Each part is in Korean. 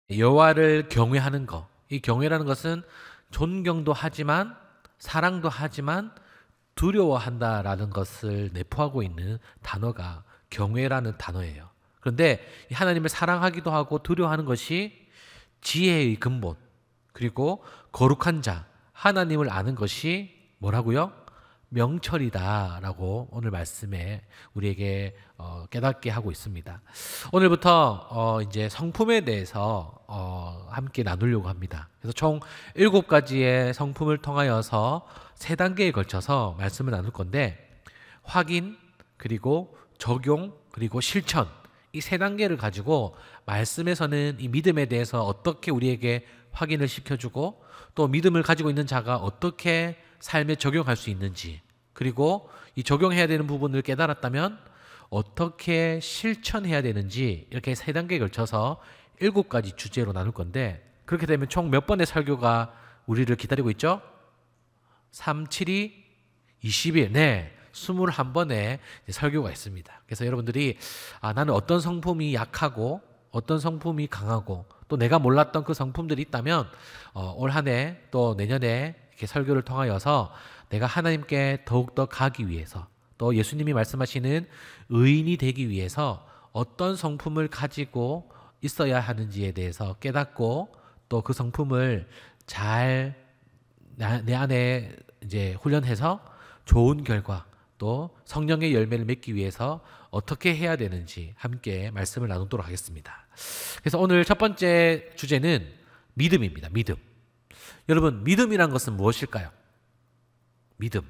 여호와를 경외하는 것. 이 경외라는 것은 존경도 하지만 사랑도 하지만 두려워한다라는 것을 내포하고 있는 단어가 경외라는 단어예요. 그런데 하나님을 사랑하기도 하고 두려워하는 것이 지혜의 근본, 그리고 거룩한 자, 하나님을 아는 것이 뭐라고요? 명철이다라고 오늘 말씀에 우리에게 깨닫게 하고 있습니다. 오늘부터 이제 성품에 대해서 함께 나누려고 합니다. 그래서 총 7가지의 성품을 통하여서 3단계에 걸쳐서 말씀을 나눌 건데, 확인, 그리고 적용, 그리고 실천, 이 3단계를 가지고 말씀에서는 이 믿음에 대해서 어떻게 우리에게 확인을 시켜주고, 또 믿음을 가지고 있는 자가 어떻게 삶에 적용할 수 있는지, 그리고 이 적용해야 되는 부분을 깨달았다면 어떻게 실천해야 되는지, 이렇게 3단계에 걸쳐서 7가지 주제로 나눌 건데, 그렇게 되면 총 몇 번의 설교가 우리를 기다리고 있죠? 3, 7이 20일, 네, 21번의 설교가 있습니다. 그래서 여러분들이 나는 어떤 성품이 약하고 어떤 성품이 강하고 또 내가 몰랐던 그 성품들이 있다면 올 한 해 또 내년에 이렇게 설교를 통하여서 내가 하나님께 더욱더 가기 위해서, 또 예수님이 말씀하시는 의인이 되기 위해서 어떤 성품을 가지고 있어야 하는지에 대해서 깨닫고, 또 그 성품을 잘 내 안에 이제 훈련해서 좋은 결과, 또 성령의 열매를 맺기 위해서 어떻게 해야 되는지 함께 말씀을 나누도록 하겠습니다. 그래서 오늘 첫 번째 주제는 믿음입니다. 믿음. 여러분, 믿음이란 것은 무엇일까요? 믿음.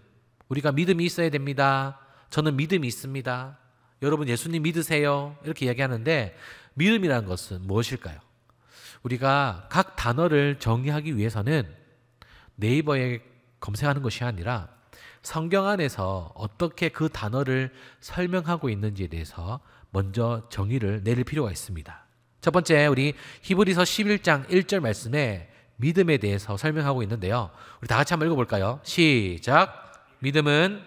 우리가 믿음이 있어야 됩니다. 저는 믿음이 있습니다. 여러분, 예수님 믿으세요. 이렇게 이야기하는데, 믿음이란 것은 무엇일까요? 우리가 각 단어를 정의하기 위해서는 네이버에 검색하는 것이 아니라 성경 안에서 어떻게 그 단어를 설명하고 있는지에 대해서 먼저 정의를 내릴 필요가 있습니다. 첫 번째, 우리 히브리서 11장 1절 말씀에 믿음에 대해서 설명하고 있는데요. 우리 다 같이 한번 읽어볼까요? 시작. 믿음은,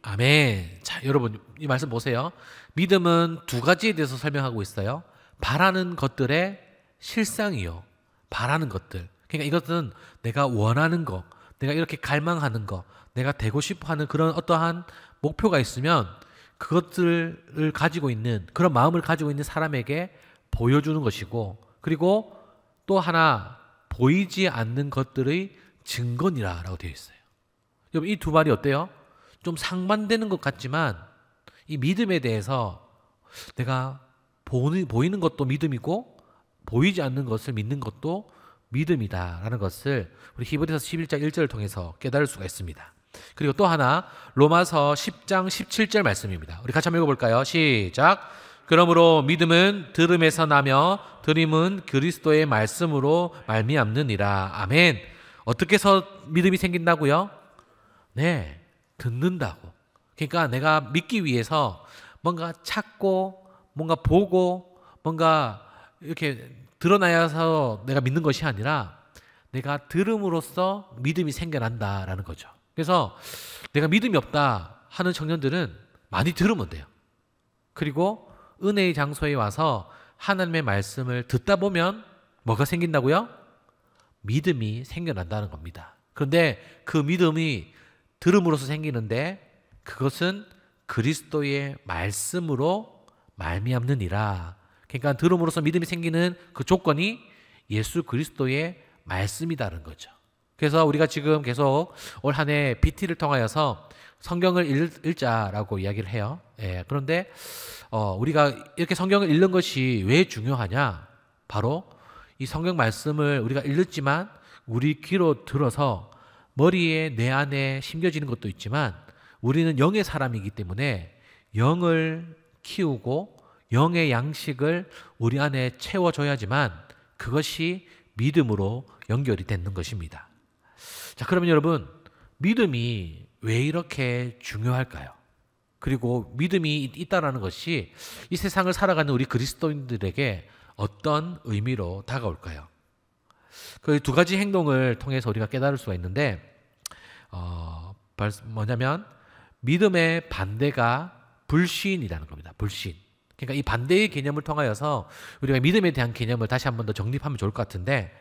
아멘. 자, 여러분, 이 말씀 보세요. 믿음은 2가지에 대해서 설명하고 있어요. 바라는 것들의 실상이요. 바라는 것들. 그러니까 이것은 내가 원하는 거, 내가 이렇게 갈망하는 거, 내가 되고 싶어 하는 그런 어떠한 목표가 있으면 그것들을 가지고 있는, 그런 마음을 가지고 있는 사람에게 보여주는 것이고, 그리고 또 하나, 보이지 않는 것들의 증거니라라고 되어 있어요. 여러분, 이 두 말이 어때요? 좀 상반되는 것 같지만 이 믿음에 대해서 내가 보이는 것도 믿음이고 보이지 않는 것을 믿는 것도 믿음이다라는 것을 우리 히브리서 11장 1절을 통해서 깨달을 수가 있습니다. 그리고 또 하나, 로마서 10장 17절 말씀입니다. 우리 같이 한번 읽어볼까요? 시작. 그러므로 믿음은 들음에서 나며 들음은 그리스도의 말씀으로 말미암느니라. 아멘. 어떻게 해서 믿음이 생긴다고요? 네, 듣는다고. 그러니까 내가 믿기 위해서 뭔가 찾고 뭔가 보고 뭔가 이렇게 드러나야서 내가 믿는 것이 아니라 내가 들음으로써 믿음이 생겨난다라는 거죠. 그래서 내가 믿음이 없다 하는 청년들은 많이 들으면 돼요. 그리고 은혜의 장소에 와서 하나님의 말씀을 듣다 보면 뭐가 생긴다고요? 믿음이 생겨난다는 겁니다. 그런데 그 믿음이 들음으로써 생기는데 그것은 그리스도의 말씀으로 말미암느니라. 그러니까 들음으로써 믿음이 생기는 그 조건이 예수 그리스도의 말씀이다는 거죠. 그래서 우리가 지금 계속 올 한 해 BT를 통하여서 성경을 읽자라고 이야기를 해요. 예, 그런데 우리가 이렇게 성경을 읽는 것이 왜 중요하냐? 바로 이 성경 말씀을 우리가 읽었지만 우리 귀로 들어서 머리에 내 안에 심겨지는 것도 있지만 우리는 영의 사람이기 때문에 영을 키우고 영의 양식을 우리 안에 채워줘야지만 그것이 믿음으로 연결이 되는 것입니다. 자, 그러면 여러분, 믿음이 왜 이렇게 중요할까요? 그리고 믿음이 있다라는 것이 이 세상을 살아가는 우리 그리스도인들에게 어떤 의미로 다가올까요? 그 2가지 행동을 통해서 우리가 깨달을 수가 있는데 뭐냐면 믿음의 반대가 불신이라는 겁니다. 불신. 그러니까 이 반대의 개념을 통하여서 우리가 믿음에 대한 개념을 다시 한 번 더 정립하면 좋을 것 같은데,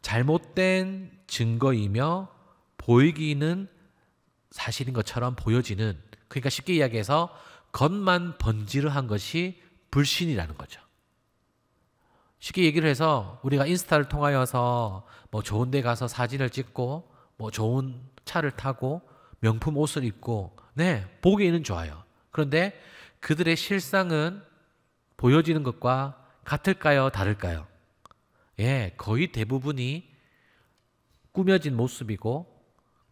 잘못된 증거이며 보이기는 사실인 것처럼 보여지는, 그러니까 쉽게 이야기해서 겉만 번지르한 것이 불신이라는 거죠. 쉽게 얘기를 해서 우리가 인스타를 통하여서 뭐 좋은 데 가서 사진을 찍고 뭐 좋은 차를 타고 명품 옷을 입고, 네, 보기에는 좋아요. 그런데 그들의 실상은 보여지는 것과 같을까요? 다를까요? 예, 거의 대부분이 꾸며진 모습이고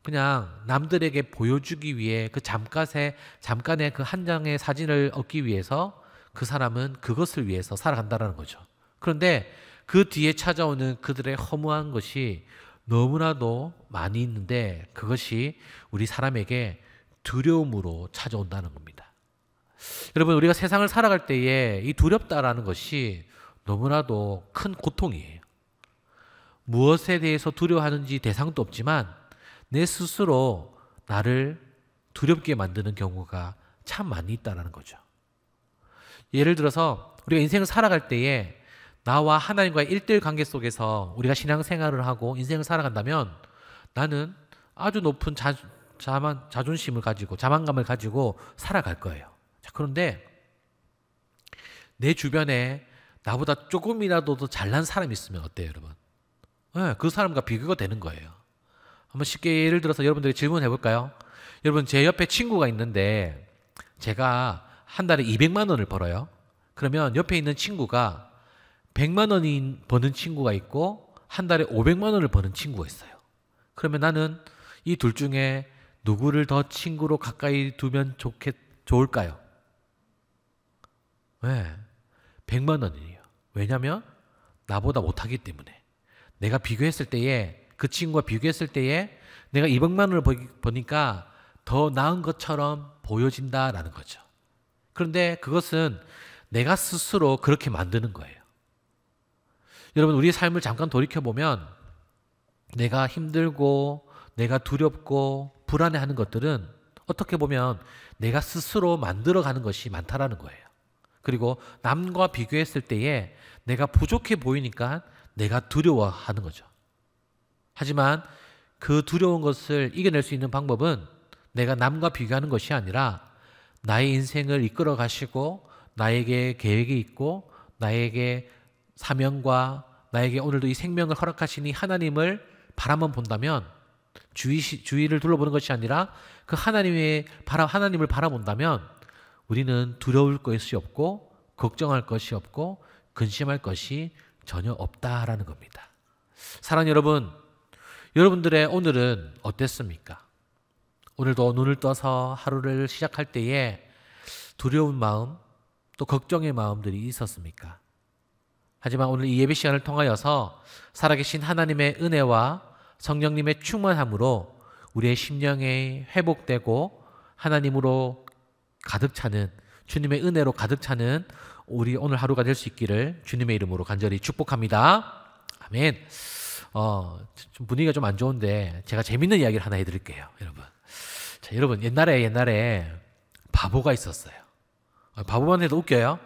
그냥 남들에게 보여주기 위해 그 잠깐의 그 한 장의 사진을 얻기 위해서 그 사람은 그것을 위해서 살아간다는 거죠. 그런데 그 뒤에 찾아오는 그들의 허무한 것이 너무나도 많이 있는데 그것이 우리 사람에게 두려움으로 찾아온다는 겁니다. 여러분, 우리가 세상을 살아갈 때에 이 두렵다라는 것이 너무나도 큰 고통이에요. 무엇에 대해서 두려워하는지 대상도 없지만 내 스스로 나를 두렵게 만드는 경우가 참 많이 있다는 거죠. 예를 들어서 우리가 인생을 살아갈 때에 나와 하나님과의 1:1 관계 속에서 우리가 신앙생활을 하고 인생을 살아간다면 나는 아주 높은 자존심을 가지고 자만감을 가지고 살아갈 거예요. 자, 그런데 내 주변에 나보다 조금이라도 더 잘난 사람이 있으면 어때요, 여러분? 네, 그 사람과 비교가 되는 거예요. 한번 쉽게 예를 들어서 여러분들이 질문해 볼까요? 여러분, 제 옆에 친구가 있는데 제가 한 달에 200만 원을 벌어요. 그러면 옆에 있는 친구가 100만 원이 버는 친구가 있고 한 달에 500만 원을 버는 친구가 있어요. 그러면 나는 이 둘 중에 누구를 더 친구로 가까이 두면 좋을까요? 네, 100만 원이에요. 왜냐하면 나보다 못하기 때문에. 내가 비교했을 때에, 그 친구와 비교했을 때에 내가 200만 원을 버니까 더 나은 것처럼 보여진다라는 거죠. 그런데 그것은 내가 스스로 그렇게 만드는 거예요. 여러분, 우리의 삶을 잠깐 돌이켜보면 내가 힘들고 내가 두렵고 불안해하는 것들은 어떻게 보면 내가 스스로 만들어가는 것이 많다라는 거예요. 그리고 남과 비교했을 때에 내가 부족해 보이니까 내가 두려워하는 거죠. 하지만 그 두려운 것을 이겨낼 수 있는 방법은 내가 남과 비교하는 것이 아니라 나의 인생을 이끌어 가시고 나에게 계획이 있고 나에게 사명과 나에게 오늘도 이 생명을 허락하시니 하나님을 바라만 본다면, 주위를 둘러보는 것이 아니라 그 하나님을 바라본다면 우리는 두려울 것이 없고 걱정할 것이 없고 근심할 것이 전혀 없다라는 겁니다. 사랑하는 여러분, 여러분들의 오늘은 어땠습니까? 오늘도 눈을 떠서 하루를 시작할 때에 두려운 마음 또 걱정의 마음들이 있었습니까? 하지만 오늘 이 예배 시간을 통하여서 살아계신 하나님의 은혜와 성령님의 충만함으로 우리의 심령이 회복되고 하나님으로 가득 차는, 주님의 은혜로 가득 차는 우리 오늘 하루가 될 수 있기를 주님의 이름으로 간절히 축복합니다. 아멘. 좀 분위기가 좀 안 좋은데 제가 재밌는 이야기를 하나 해드릴게요, 여러분. 자, 여러분, 옛날에 바보가 있었어요. 바보만 해도 웃겨요.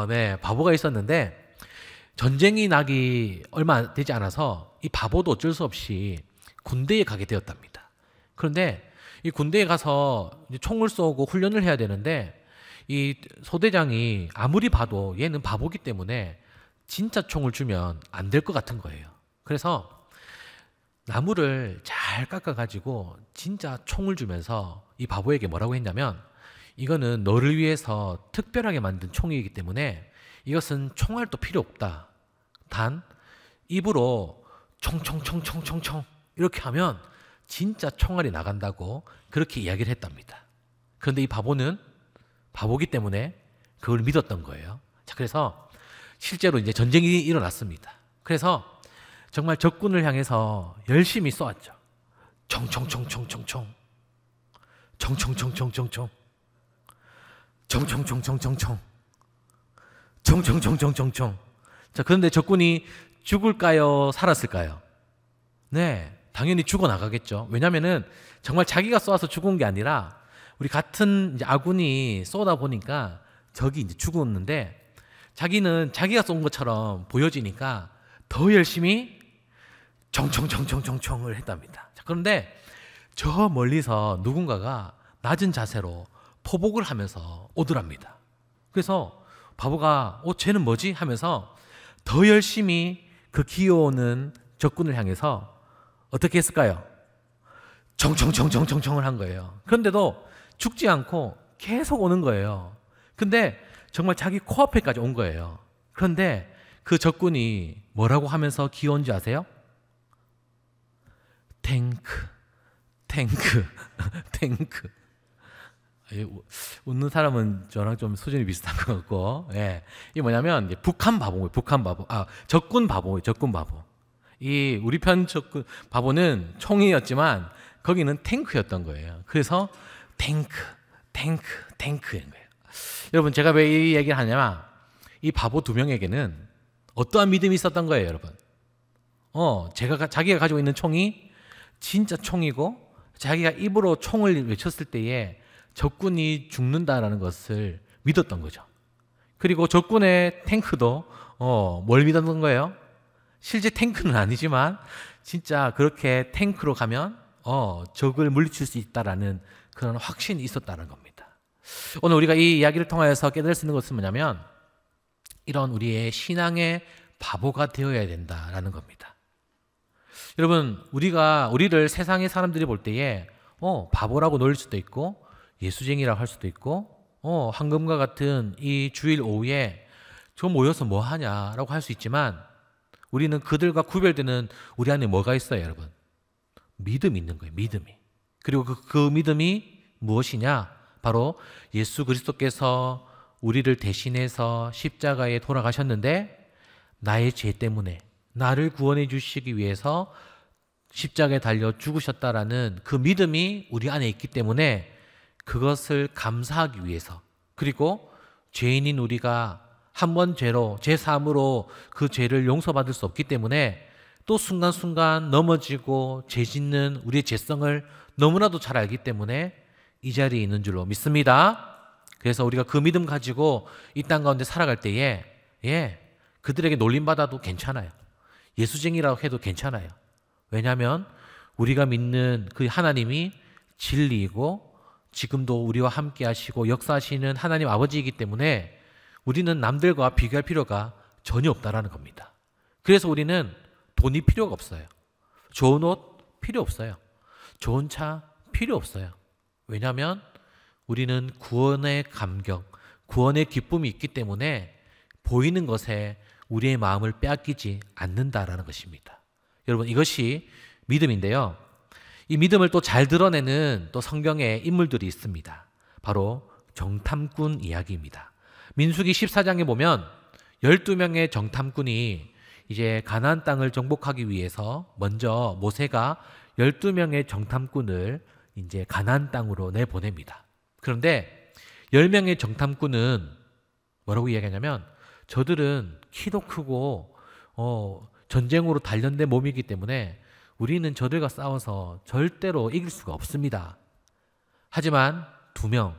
네, 바보가 있었는데 전쟁이 나기 얼마 되지 않아서 이 바보도 어쩔 수 없이 군대에 가게 되었답니다. 그런데 이 군대에 가서 이제 총을 쏘고 훈련을 해야 되는데 이 소대장이 아무리 봐도 얘는 바보기 때문에 진짜 총을 주면 안 될 것 같은 거예요. 그래서 나무를 잘 깎아가지고 진짜 총을 주면서 이 바보에게 뭐라고 했냐면, 이거는 너를 위해서 특별하게 만든 총이기 때문에 이것은 총알도 필요 없다. 단 입으로 총총총총총총 이렇게 하면 진짜 총알이 나간다고 그렇게 이야기를 했답니다. 그런데 이 바보는 바보기 때문에 그걸 믿었던 거예요. 자, 그래서 실제로 이제 전쟁이 일어났습니다. 그래서 정말 적군을 향해서 열심히 쏘았죠. 총총총총총총 총총총총총총 총총총총총총 총총총총총총. 자, 그런데 적군이 죽을까요? 살았을까요? 네, 당연히 죽어나가겠죠. 왜냐면은 정말 자기가 쏘아서 죽은 게 아니라 우리 같은 이제 아군이 쏘다 보니까 적이 이제 죽었는데 자기는 자기가 쏜 것처럼 보여지니까 더 열심히 총총총총총총을 했답니다. 자, 그런데 저 멀리서 누군가가 낮은 자세로 포복을 하면서 오더랍니다. 그래서 바보가 쟤는 뭐지? 하면서 더 열심히 그 기어오는 적군을 향해서 어떻게 했을까요? 총총총총총총을 한 거예요. 그런데도 죽지 않고 계속 오는 거예요. 근데 정말 자기 코앞에까지 온 거예요. 그런데 그 적군이 뭐라고 하면서 기어온지 아세요? 탱크, 탱크, 탱크. 웃는 사람은 저랑 좀 수준이 비슷한 것 같고, 예. 이게 뭐냐면, 이제 북한 바보예요, 북한 바보. 적군 바보예요, 적군 바보. 이 우리 편 적군 바보는 총이었지만, 거기는 탱크였던 거예요. 그래서 탱크, 탱크, 탱크인 거예요. 여러분, 제가 왜 이 얘기를 하냐면, 이 바보 두 명에게는 어떠한 믿음이 있었던 거예요, 여러분. 자기가 가지고 있는 총이 진짜 총이고, 자기가 입으로 총을 외쳤을 때에 적군이 죽는다라는 것을 믿었던 거죠. 그리고 적군의 탱크도 뭘 믿었던 거예요? 실제 탱크는 아니지만 진짜 그렇게 탱크로 가면 적을 물리칠 수 있다라는 그런 확신이 있었다는 겁니다. 오늘 우리가 이 이야기를 통하여서 깨달을 수 있는 것은 뭐냐면 이런 우리의 신앙의 바보가 되어야 된다라는 겁니다. 여러분, 우리를 세상의 사람들이 볼 때에 바보라고 놀릴 수도 있고 예수쟁이라고 할 수도 있고 황금과 같은 이 주일 오후에 저 모여서 뭐 하냐라고 할 수 있지만 우리는 그들과 구별되는 우리 안에 뭐가 있어요, 여러분? 믿음이 있는 거예요, 믿음이. 그리고 그 믿음이 무엇이냐? 바로 예수 그리스도께서 우리를 대신해서 십자가에 돌아가셨는데 나의 죄 때문에 나를 구원해 주시기 위해서 십자가에 달려 죽으셨다라는 그 믿음이 우리 안에 있기 때문에 그것을 감사하기 위해서, 그리고 죄인인 우리가 한 번 죄로, 제3으로 그 죄를 용서받을 수 없기 때문에 또 순간순간 넘어지고 죄 짓는 우리의 죄성을 너무나도 잘 알기 때문에 이 자리에 있는 줄로 믿습니다. 그래서 우리가 그 믿음 가지고 이 땅 가운데 살아갈 때에 그들에게 놀림받아도 괜찮아요. 예수쟁이라고 해도 괜찮아요. 왜냐하면 우리가 믿는 그 하나님이 진리이고 지금도 우리와 함께 하시고 역사하시는 하나님 아버지이기 때문에 우리는 남들과 비교할 필요가 전혀 없다라는 겁니다. 그래서 우리는 돈이 필요가 없어요. 좋은 옷 필요 없어요. 좋은 차 필요 없어요. 왜냐하면 우리는 구원의 감격, 구원의 기쁨이 있기 때문에 보이는 것에 우리의 마음을 빼앗기지 않는다라는 것입니다. 여러분, 이것이 믿음인데요. 이 믿음을 또 잘 드러내는 또 성경의 인물들이 있습니다. 바로 정탐꾼 이야기입니다. 민수기 14장에 보면 12명의 정탐꾼이 이제 가나안 땅을 정복하기 위해서 먼저 모세가 12명의 정탐꾼을 이제 가나안 땅으로 내보냅니다. 그런데 10명의 정탐꾼은 뭐라고 이야기하냐면 저들은 키도 크고 전쟁으로 단련된 몸이기 때문에 우리는 저들과 싸워서 절대로 이길 수가 없습니다. 하지만 2명,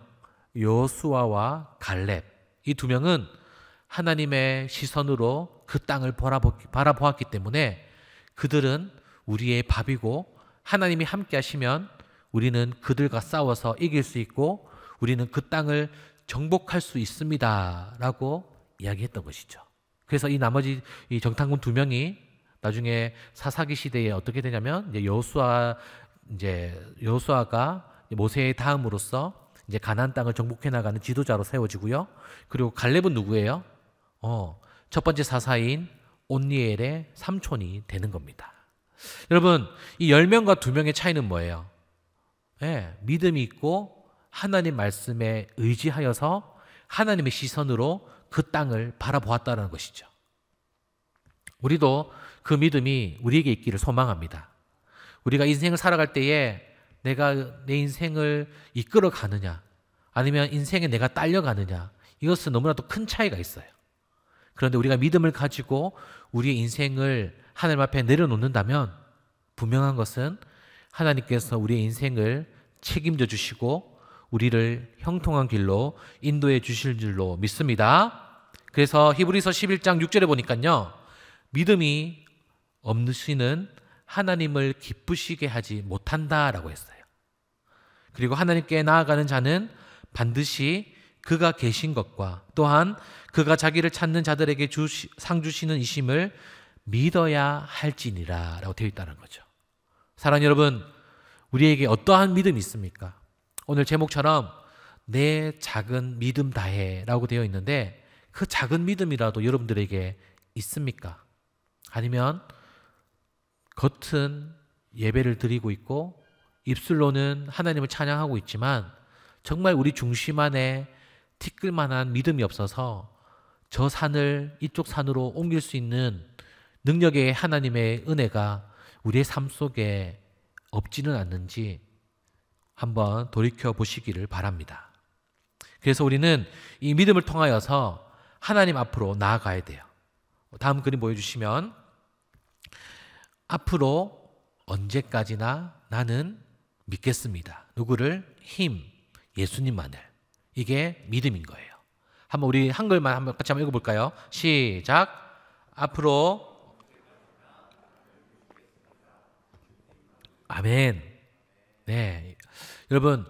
여호수아와 갈렙, 이 2명은 하나님의 시선으로 그 땅을 바라보았기 때문에 그들은 우리의 밥이고 하나님이 함께 하시면 우리는 그들과 싸워서 이길 수 있고 우리는 그 땅을 정복할 수 있습니다 라고 이야기했던 것이죠. 그래서 이 나머지 이 정탐꾼 2명이 나중에 사사기 시대에 어떻게 되냐면 여호수아가 모세의 다음으로서 이제 가나안 땅을 정복해 나가는 지도자로 세워지고요. 그리고 갈렙은 누구예요? 첫 번째 사사인 온니엘의 삼촌이 되는 겁니다. 여러분, 이 10명과 2명의 차이는 뭐예요? 믿음이 있고 하나님 말씀에 의지하여서 하나님의 시선으로 그 땅을 바라보았다는 것이죠. 우리도 그 믿음이 우리에게 있기를 소망합니다. 우리가 인생을 살아갈 때에 내가 내 인생을 이끌어 가느냐 아니면 인생에 내가 딸려가느냐, 이것은 너무나도 큰 차이가 있어요. 그런데 우리가 믿음을 가지고 우리의 인생을 하나님 앞에 내려놓는다면 분명한 것은 하나님께서 우리의 인생을 책임져 주시고 우리를 형통한 길로 인도해 주실 줄로 믿습니다. 그래서 히브리서 11장 6절에 보니까요. 믿음이 없으시는 하나님을 기쁘시게 하지 못한다라고 했어요. 그리고 하나님께 나아가는 자는 반드시 그가 계신 것과 또한 그가 자기를 찾는 자들에게 상 주시는 이심을 믿어야 할지니라 라고 되어 있다는 거죠. 사랑하는 여러분, 우리에게 어떠한 믿음이 있습니까? 오늘 제목처럼 내 작은 믿음 다해 라고 되어 있는데 그 작은 믿음이라도 여러분들에게 있습니까? 아니면 겉은 예배를 드리고 있고 입술로는 하나님을 찬양하고 있지만 정말 우리 중심 안에 티끌만한 믿음이 없어서 저 산을 이쪽 산으로 옮길 수 있는 능력의 하나님의 은혜가 우리의 삶 속에 없지는 않는지 한번 돌이켜 보시기를 바랍니다. 그래서 우리는 이 믿음을 통하여서 하나님 앞으로 나아가야 돼요. 다음 그림 보여주시면 앞으로 언제까지나 나는 믿겠습니다. 누구를? 예수님만을. 이게 믿음인 거예요. 한번 우리 한글만 한번 같이 한번 읽어볼까요? 시작. 앞으로 아멘. 네, 여러분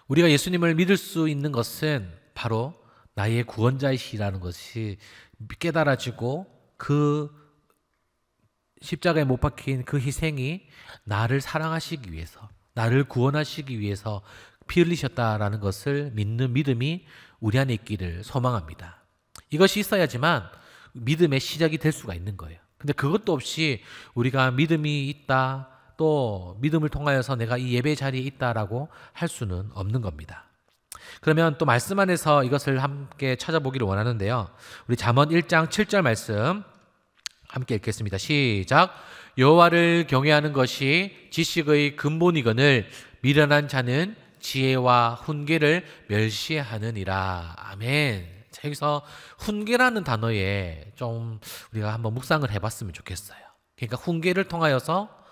우리가 예수님을 믿을 수 있는 것은 바로 나의 구원자이시라는 것이 깨달아지고 그 십자가에 못 박힌 그 희생이 나를 사랑하시기 위해서 나를 구원하시기 위해서 피 흘리셨다라는 것을 믿는 믿음이 우리 안에 있기를 소망합니다. 이것이 있어야지만 믿음의 시작이 될 수가 있는 거예요. 근데 그것도 없이 우리가 믿음이 있다 또 믿음을 통하여서 내가 이 예배 자리에 있다라고 할 수는 없는 겁니다. 그러면 또 말씀 안에서 이것을 함께 찾아보기를 원하는데요. 우리 잠언 1장 7절 말씀 함께 읽겠습니다. 시작. 여호와를 경외하는 것이 지식의 근본이거늘 미련한 자는 지혜와 훈계를 멸시하느니라. 아멘. 자, 여기서 훈계라는 단어에 좀 우리가 한번 묵상을 해봤으면 좋겠어요. 그러니까 훈계를 통하여서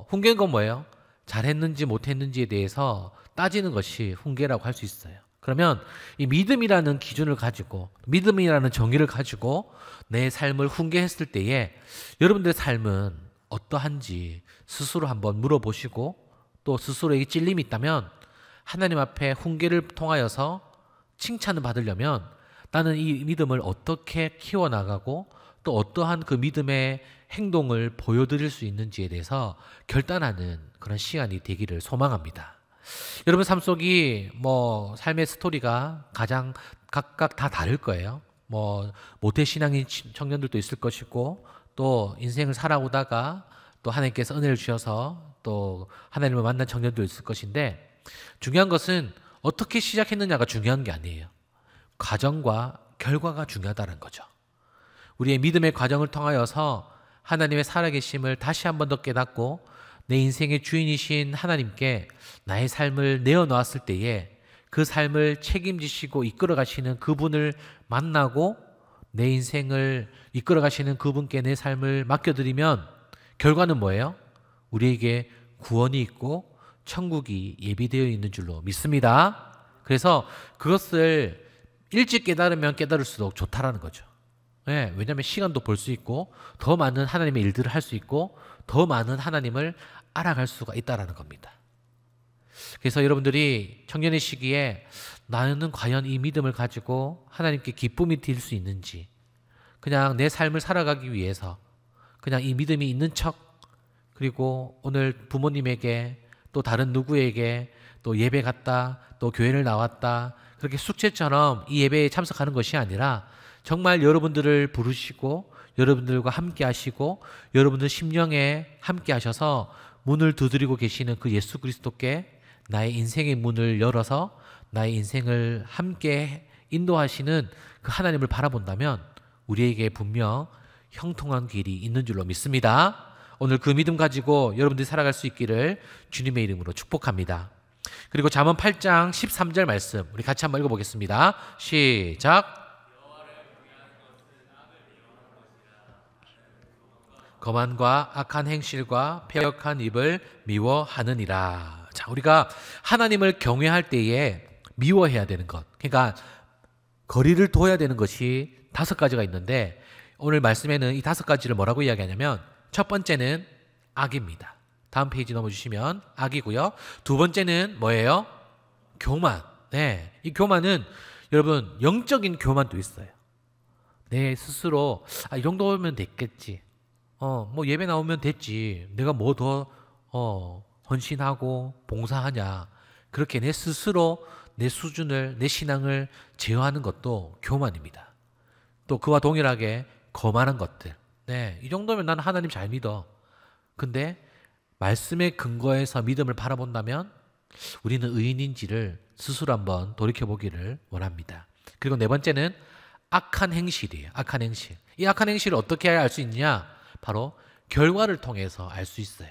훈계는 건 뭐예요? 잘했는지 못했는지에 대해서 따지는 것이 훈계라고 할 수 있어요. 그러면 이 믿음이라는 기준을 가지고 믿음이라는 정의를 가지고 내 삶을 훈계했을 때에 여러분들의 삶은 어떠한지 스스로 한번 물어보시고 또 스스로에게 찔림이 있다면 하나님 앞에 훈계를 통하여서 칭찬을 받으려면 나는 이 믿음을 어떻게 키워나가고 또 어떠한 그 믿음의 행동을 보여드릴 수 있는지에 대해서 결단하는 그런 시간이 되기를 소망합니다. 여러분 삶 속이 삶의 스토리가 가장 각각 다 다를 거예요. 모태신앙인 청년들도 있을 것이고 또 인생을 살아오다가 또 하나님께서 은혜를 주셔서 또 하나님을 만난 청년도 있을 것인데 중요한 것은 어떻게 시작했느냐가 중요한 게 아니에요. 과정과 결과가 중요하다는 거죠. 우리의 믿음의 과정을 통하여서 하나님의 살아계심을 다시 한 번 더 깨닫고 내 인생의 주인이신 하나님께 나의 삶을 내어놓았을 때에 그 삶을 책임지시고 이끌어가시는 그분을 만나고 내 인생을 이끌어가시는 그분께 내 삶을 맡겨드리면 결과는 뭐예요? 우리에게 구원이 있고 천국이 예비되어 있는 줄로 믿습니다. 그래서 그것을 일찍 깨달으면 깨달을수록 좋다라는 거죠. 네, 왜냐하면 시간도 벌 수 있고 더 많은 하나님의 일들을 할 수 있고 더 많은 하나님을 알아갈 수가 있다는 겁니다. 그래서 여러분들이 청년의 시기에 나는 과연 이 믿음을 가지고 하나님께 기쁨이 될 수 있는지 그냥 내 삶을 살아가기 위해서 그냥 이 믿음이 있는 척 그리고 오늘 부모님에게 또 다른 누구에게 또 예배 갔다 또 교회를 나왔다 그렇게 숙제처럼 이 예배에 참석하는 것이 아니라 정말 여러분들을 부르시고 여러분들과 함께 하시고 여러분들 심령에 함께 하셔서 문을 두드리고 계시는 그 예수 그리스도께 나의 인생의 문을 열어서 나의 인생을 함께 인도하시는 그 하나님을 바라본다면 우리에게 분명 형통한 길이 있는 줄로 믿습니다. 오늘 그 믿음 가지고 여러분들이 살아갈 수 있기를 주님의 이름으로 축복합니다. 그리고 잠언 8장 13절 말씀 우리 같이 한번 읽어보겠습니다. 시작. 거만과 악한 행실과 패역한 입을 미워하느니라. 자, 우리가 하나님을 경외할 때에 미워해야 되는 것, 그러니까 거리를 둬야 되는 것이 5가지가 있는데 오늘 말씀에는 이 5가지를 뭐라고 이야기하냐면 첫 번째는 악입니다. 다음 페이지 넘어주시면 악이고요. 두 번째는 뭐예요? 교만. 네, 이 교만은 여러분 영적인 교만도 있어요. 내 스스로 이 정도면 됐겠지. 뭐 예배 나오면 됐지. 내가 뭐 더 헌신하고 봉사하냐. 그렇게 내 스스로 내 수준을, 내 신앙을 제어하는 것도 교만입니다. 또 그와 동일하게 거만한 것들. 네, 이 정도면 나는 하나님 잘 믿어. 근데 말씀의 근거에서 믿음을 바라본다면 우리는 의인인지를 스스로 한번 돌이켜보기를 원합니다. 그리고 네 번째는 악한 행실이에요. 악한 행실. 이 악한 행실을 어떻게 알 수 있느냐? 바로 결과를 통해서 알 수 있어요.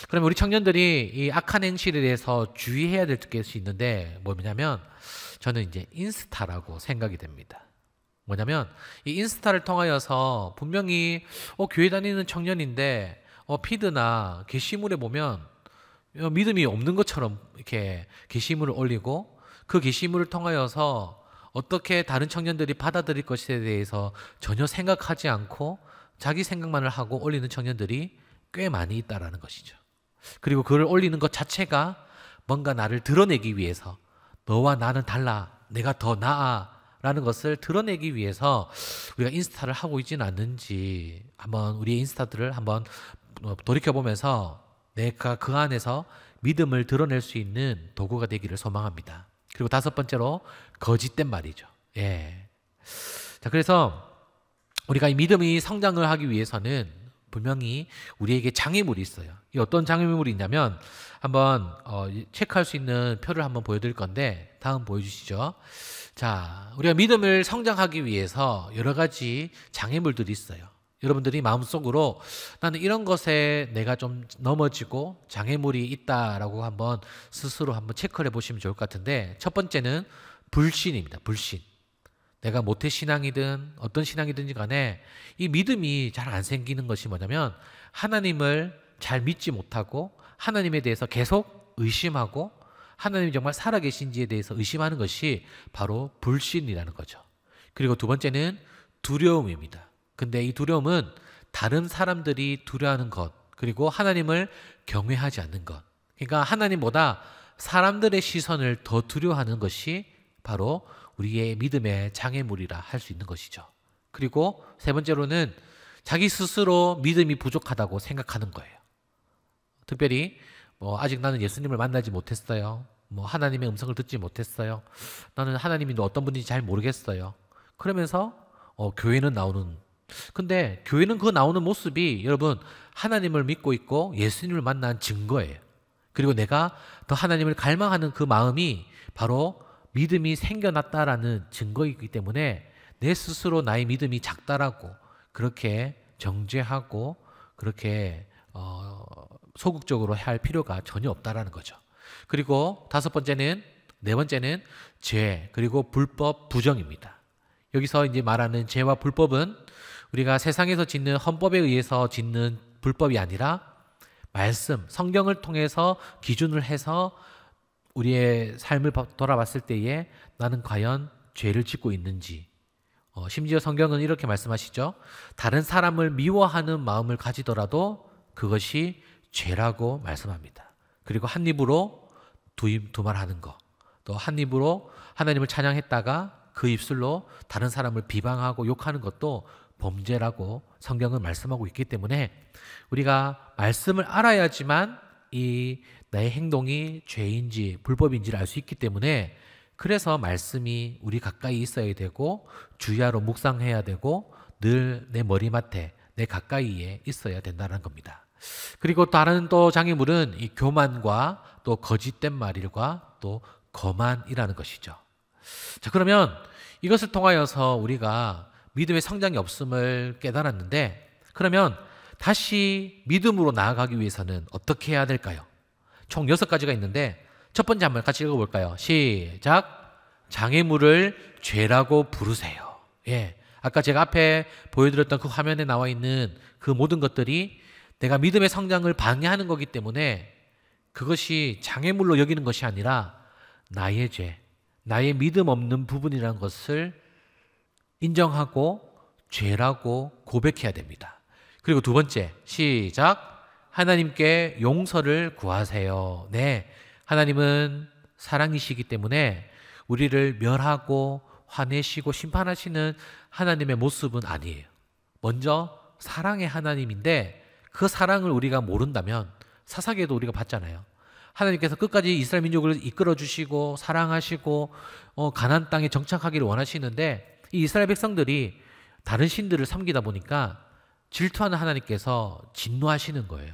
그러면 우리 청년들이 이 악한 행실에 대해서 주의해야 될 것이 있는데 뭐냐면 저는 이제 인스타라고 생각이 됩니다. 뭐냐면 이 인스타를 통하여서 분명히 교회 다니는 청년인데 피드나 게시물에 보면 믿음이 없는 것처럼 이렇게 게시물을 올리고 그 게시물을 통하여서 어떻게 다른 청년들이 받아들일 것에 대해서 전혀 생각하지 않고 자기 생각만을 하고 올리는 청년들이 꽤 많이 있다라는 것이죠. 그리고 그걸 올리는 것 자체가 뭔가 나를 드러내기 위해서 너와 나는 달라, 내가 더 나아 라는 것을 드러내기 위해서 우리가 인스타를 하고 있지는 않는지 한번 우리의 인스타들을 한번 돌이켜보면서 내가 그 안에서 믿음을 드러낼 수 있는 도구가 되기를 소망합니다. 그리고 5번째로 거짓된 말이죠. 예. 자, 그래서 우리가 이 믿음이 성장을 하기 위해서는 분명히 우리에게 장애물이 있어요. 이 어떤 장애물이 있냐면 한번 체크할 수 있는 표를 한번 보여드릴 건데 다음 보여주시죠. 자, 우리가 믿음을 성장하기 위해서 여러 가지 장애물들이 있어요. 여러분들이 마음속으로 나는 이런 것에 내가 좀 넘어지고 장애물이 있다라고 한번 스스로 한번 체크를 해보시면 좋을 것 같은데 첫 번째는 불신입니다. 불신. 내가 모태신앙이든 어떤 신앙이든지 간에 이 믿음이 잘 안 생기는 것이 뭐냐면 하나님을 잘 믿지 못하고 하나님에 대해서 계속 의심하고 하나님이 정말 살아계신지에 대해서 의심하는 것이 바로 불신이라는 거죠. 그리고 두 번째는 두려움입니다. 근데 이 두려움은 다른 사람들이 두려워하는 것 그리고 하나님을 경외하지 않는 것, 그러니까 하나님보다 사람들의 시선을 더 두려워하는 것이 바로 우리의 믿음의 장애물이라 할 수 있는 것이죠. 그리고 세 번째로는 자기 스스로 믿음이 부족하다고 생각하는 거예요. 특별히 아직 나는 예수님을 만나지 못했어요. 하나님의 음성을 듣지 못했어요. 나는 하나님이 어떤 분인지 잘 모르겠어요. 그러면서 교회는 나오는, 근데 교회는 그 나오는 모습이 여러분 하나님을 믿고 있고 예수님을 만난 증거예요. 그리고 내가 더 하나님을 갈망하는 그 마음이 바로 믿음이 생겨났다라는 증거이기 때문에 내 스스로 나의 믿음이 작다라고 그렇게 정죄하고 그렇게 소극적으로 할 필요가 전혀 없다라는 거죠. 그리고 네 번째는 죄 그리고 불법 부정입니다. 여기서 이제 말하는 죄와 불법은 우리가 세상에서 짓는 헌법에 의해서 짓는 불법이 아니라 말씀, 성경을 통해서 기준을 해서 우리의 삶을 돌아봤을 때에 나는 과연 죄를 짓고 있는지, 심지어 성경은 이렇게 말씀하시죠. 다른 사람을 미워하는 마음을 가지더라도 그것이 죄라고 말씀합니다. 그리고 한 입으로 두 말 하는 거, 또 한 입으로 하나님을 찬양했다가 그 입술로 다른 사람을 비방하고 욕하는 것도 범죄라고 성경은 말씀하고 있기 때문에 우리가 말씀을 알아야지만 이 나의 행동이 죄인지 불법인지를 알 수 있기 때문에 그래서 말씀이 우리 가까이 있어야 되고 주야로 묵상해야 되고 늘 내 머리맡에 내 가까이에 있어야 된다는 겁니다. 그리고 다른 또 장애물은 이 교만과 또 거짓된 말일과 또 거만이라는 것이죠. 자, 그러면 이것을 통하여서 우리가 믿음의 성장이 없음을 깨달았는데 그러면 다시 믿음으로 나아가기 위해서는 어떻게 해야 될까요? 총 6가지가 있는데 첫 번째 한번 같이 읽어볼까요? 시작! 장애물을 죄라고 부르세요. 예, 아까 제가 앞에 보여드렸던 그 화면에 나와 있는 그 모든 것들이 내가 믿음의 성장을 방해하는 거기 때문에 그것이 장애물로 여기는 것이 아니라 나의 죄, 나의 믿음 없는 부분이라는 것을 인정하고 죄라고 고백해야 됩니다. 그리고 두 번째, 시작. 하나님께 용서를 구하세요. 네, 하나님은 사랑이시기 때문에 우리를 멸하고 화내시고 심판하시는 하나님의 모습은 아니에요. 먼저 사랑의 하나님인데 그 사랑을 우리가 모른다면 사사기에도 우리가 봤잖아요. 하나님께서 끝까지 이스라엘 민족을 이끌어 주시고 사랑하시고 가나안 땅에 정착하기를 원하시는데 이 이스라엘 백성들이 다른 신들을 섬기다 보니까 질투하는 하나님께서 진노하시는 거예요.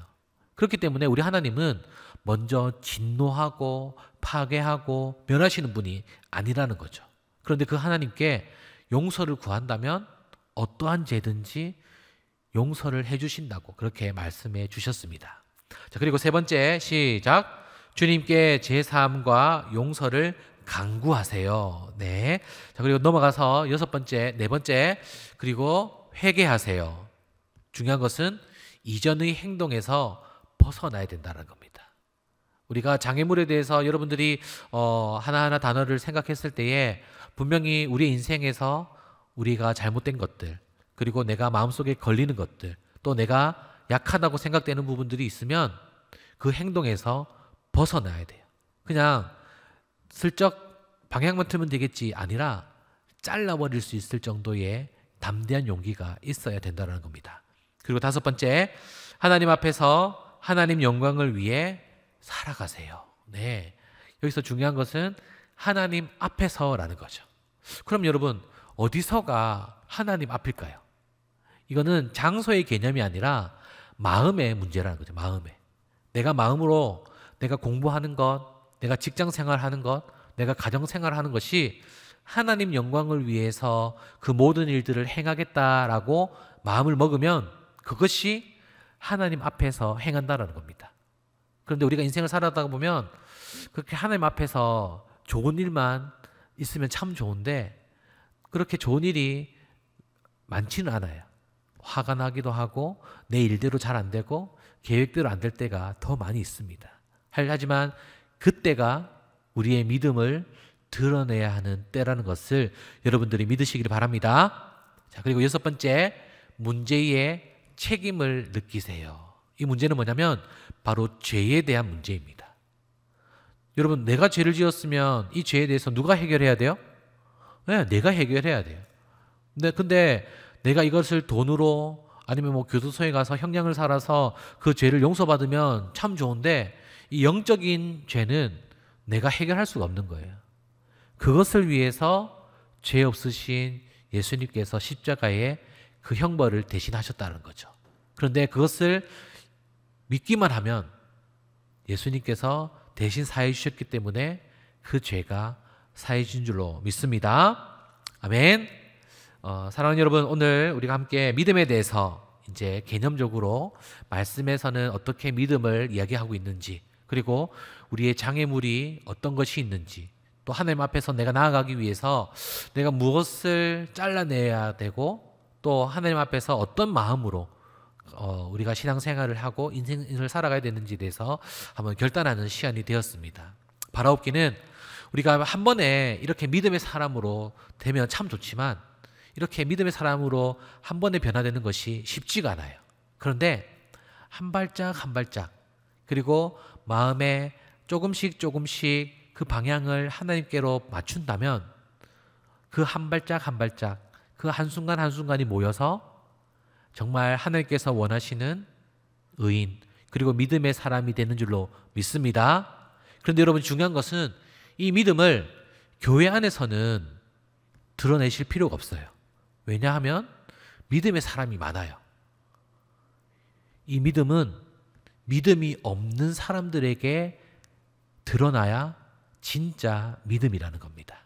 그렇기 때문에 우리 하나님은 먼저 진노하고 파괴하고 멸하시는 분이 아니라는 거죠. 그런데 그 하나님께 용서를 구한다면 어떠한 죄든지 용서를 해주신다고 그렇게 말씀해 주셨습니다. 자, 그리고 세 번째, 시작. 주님께 제사함과 용서를 간구하세요. 네. 자, 그리고 넘어가서 여섯 번째, 네 번째, 그리고 회개하세요. 중요한 것은 이전의 행동에서 벗어나야 된다는 겁니다. 우리가 장애물에 대해서 여러분들이 하나하나 단어를 생각했을 때에 분명히 우리 인생에서 우리가 잘못된 것들, 그리고 내가 마음속에 걸리는 것들, 또 내가 약하다고 생각되는 부분들이 있으면 그 행동에서 벗어나야 돼요. 그냥 슬쩍 방향만 틀면 되겠지 아니라 잘라버릴 수 있을 정도의 담대한 용기가 있어야 된다는 겁니다. 그리고 다섯 번째, 하나님 앞에서 하나님 영광을 위해 살아가세요. 네, 여기서 중요한 것은 하나님 앞에서라는 거죠. 그럼 여러분, 어디서가 하나님 앞일까요? 이거는 장소의 개념이 아니라 마음의 문제라는 거죠. 내가 마음으로 내가 공부하는 것, 내가 직장 생활하는 것, 내가 가정 생활하는 것이 하나님 영광을 위해서 그 모든 일들을 행하겠다라고 마음을 먹으면 그것이 하나님 앞에서 행한다라는 겁니다. 그런데 우리가 인생을 살아가다 보면 그렇게 하나님 앞에서 좋은 일만 있으면 참 좋은데 그렇게 좋은 일이 많지는 않아요. 화가 나기도 하고 내 일대로 잘 안 되고 계획대로 안 될 때가 더 많이 있습니다. 하지만 그때가 우리의 믿음을 드러내야 하는 때라는 것을 여러분들이 믿으시길 바랍니다. 자, 그리고 여섯 번째, 문제의 책임을 느끼세요. 이 문제는 뭐냐면 바로 죄에 대한 문제입니다. 여러분, 내가 죄를 지었으면 이 죄에 대해서 누가 해결해야 돼요? 네, 내가 해결해야 돼요. 근데 내가 이것을 돈으로 아니면 뭐 교도소에 가서 형량을 살아서 그 죄를 용서받으면 참 좋은데 이 영적인 죄는 내가 해결할 수가 없는 거예요. 그것을 위해서 죄 없으신 예수님께서 십자가에 그 형벌을 대신하셨다는 거죠. 그런데 그것을 믿기만 하면 예수님께서 대신 사해 주셨기 때문에 그 죄가 사해진 줄로 믿습니다. 아멘. 사랑하는 여러분, 오늘 우리가 함께 믿음에 대해서 이제 개념적으로 말씀에서는 어떻게 믿음을 이야기하고 있는지, 그리고 우리의 장애물이 어떤 것이 있는지, 또 하나님 앞에서 내가 나아가기 위해서 내가 무엇을 잘라내야 되고 또 하나님 앞에서 어떤 마음으로 우리가 신앙생활을 하고 인생을 살아가야 되는지에 대해서 한번 결단하는 시간이 되었습니다. 바라옵기는 우리가 한 번에 이렇게 믿음의 사람으로 되면 참 좋지만 이렇게 믿음의 사람으로 한 번에 변화되는 것이 쉽지가 않아요. 그런데 한 발짝 한 발짝, 그리고 마음에 조금씩 그 방향을 하나님께로 맞춘다면 그 한 발짝 한 발짝, 그 한순간 한순간이 모여서 정말 하나님께서 원하시는 의인, 그리고 믿음의 사람이 되는 줄로 믿습니다. 그런데 여러분, 중요한 것은 이 믿음을 교회 안에서는 드러내실 필요가 없어요. 왜냐하면 믿음의 사람이 많아요. 이 믿음은 믿음이 없는 사람들에게 드러나야 진짜 믿음이라는 겁니다.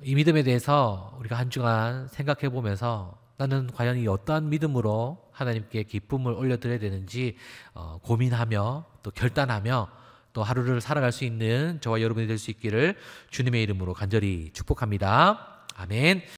이 믿음에 대해서 우리가 한 주간 생각해 보면서 나는 과연 이 어떠한 믿음으로 하나님께 기쁨을 올려드려야 되는지 고민하며 또 결단하며 또 하루를 살아갈 수 있는 저와 여러분이 될 수 있기를 주님의 이름으로 간절히 축복합니다. 아멘.